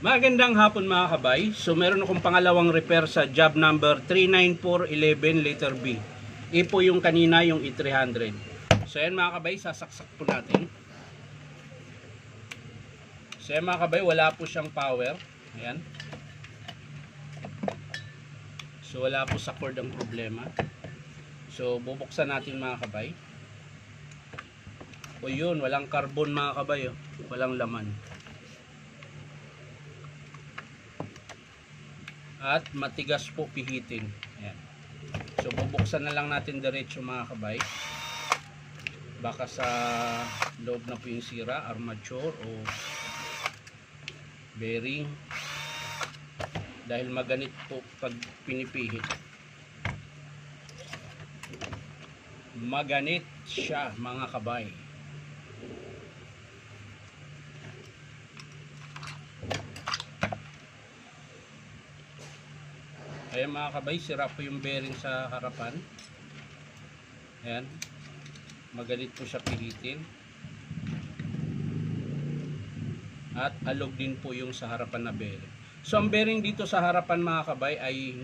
Magandang hapon mga kabay. So meron akong pangalawang repair sa job number 39411 letter B. Ipo yung kanina yung E300. So yan mga kabay, sasaksak po natin. So yan mga kabay, wala po siyang power. Ayan. So wala po sa cord ang problema. So bubuksan natin mga kabay. O yun, walang carbon mga kabay. Oh. Walang laman. At matigas po pihitin. Ayan. So bubuksan na lang natin diretso mga kabay. Baka sa loob na po yung sira, armature o bearing. Dahil maganit po pag pinipihit. Maganit siya mga kabay. Ayan mga kabay, sira po yung bearing sa harapan. Ayan. Magalit po siya pihitin. At alog din po yung sa harapan na bearing. So ang bearing dito sa harapan mga kabay ay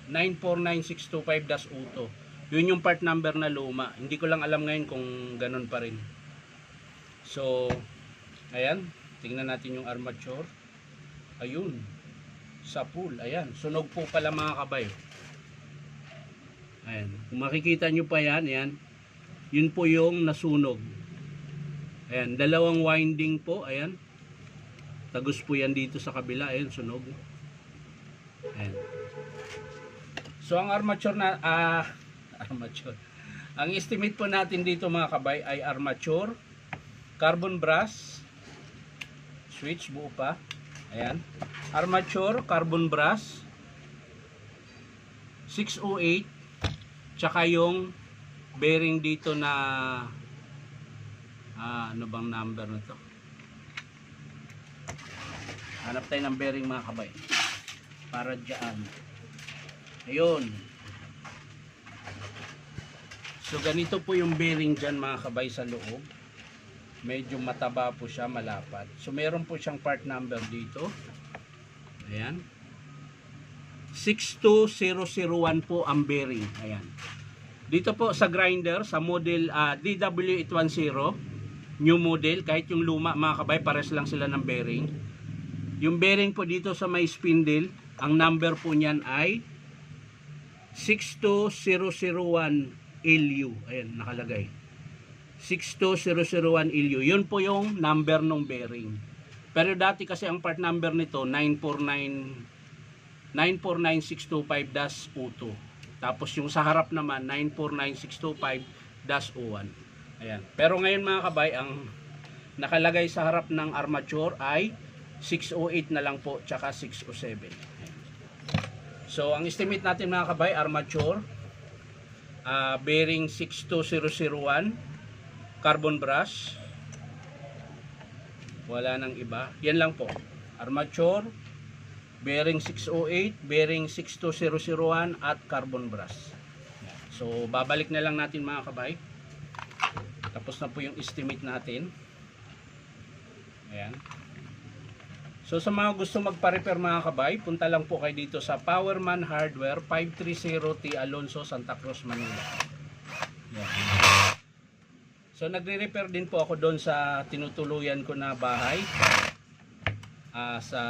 949625-Uto. Yun yung part number na luma. Hindi ko lang alam ngayon kung ganun pa rin. So, ayan. Tingnan natin yung armature. Ayun. Sa pool, ayan, sunog po pala mga kabay. Ayan, kung makikita nyo pa yan, ayan, yun po yung nasunog. Ayan, dalawang winding po, ayan, tagos po yan dito sa kabila, ayan, sunog. Ayan. So ang armature na, armature, ang estimate po natin dito mga kabay ay armature, carbon brass, switch buo pa, ayan, armature, carbon brass 608, tsaka yung bearing dito na ano bang number na to, hanap tayo ng bearing mga kabay para dyan. Ayun, so ganito po yung bearing dyan mga kabay sa loob. Medyo mataba po siya, malapad. So meron po siyang part number dito. Ayan. 62001 po ang bearing. Ayan. Dito po sa grinder, sa model DW810, new model, kahit yung luma mga kabay, pares lang sila ng bearing. Yung bearing po dito sa may spindle, ang number po niyan ay 62001 LU. Ayan, nakalagay. 62001 LU. Yun po yung number ng bearing. Pero dati kasi ang part number nito 949625-Uto. Tapos yung sa harap naman 949625-01. Ayan. Pero ngayon mga kabay, ang nakalagay sa harap ng armature ay 608 na lang po, tsaka 607. Ayan. So ang estimate natin mga kabay, armature, bearing 62001, carbon brush, wala nang iba, yan lang po. Armature, bearing 608, bearing 62001 at carbon brush. So babalik na lang natin mga kabay. Tapos na po yung estimate natin. Ayan. So sa mga gusto magpa-repair mga kabay, punta lang po kayo dito sa Powerman Hardware, 530 T Alonso, Santa Cruz, Manila. Ayan. So nagre-repair din po ako doon sa tinutuluyan ko na bahay, sa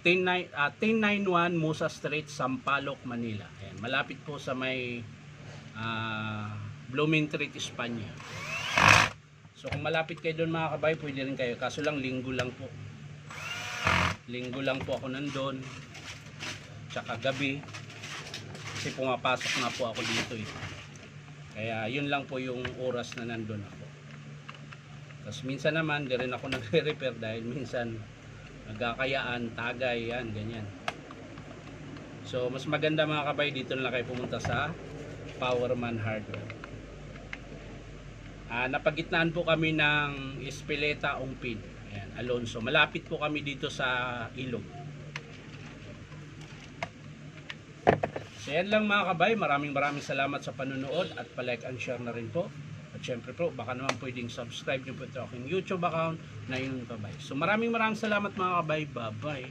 1091 Musa Street, Sampaloc, Manila. Ayan, malapit po sa may Blooming Street, Espanya. So kung malapit kayo doon mga kabay, pwede rin kayo, kaso lang linggo lang po. Linggo lang po ako nandun, tsaka gabi, kasi pumapasok na po ako dito eh. Kaya yun lang po yung oras na nandun ako. Tapos minsan naman di rin ako nagre-repair dahil minsan nagkakayaan, tagay, yan, ganyan. So mas maganda mga kabay, dito na lang kayo pumunta sa Powerman Hardware. Napagitnaan po kami ng Espeleta, Ongpin, ayan, Alonso. Malapit po kami dito sa ilog. So yan lang mga kabay, maraming salamat sa panunood at palike and share na rin po. At syempre po, baka naman pwedeng subscribe nyo po ito aking YouTube account na Yun Kabay. So maraming salamat mga kabay. Bye bye.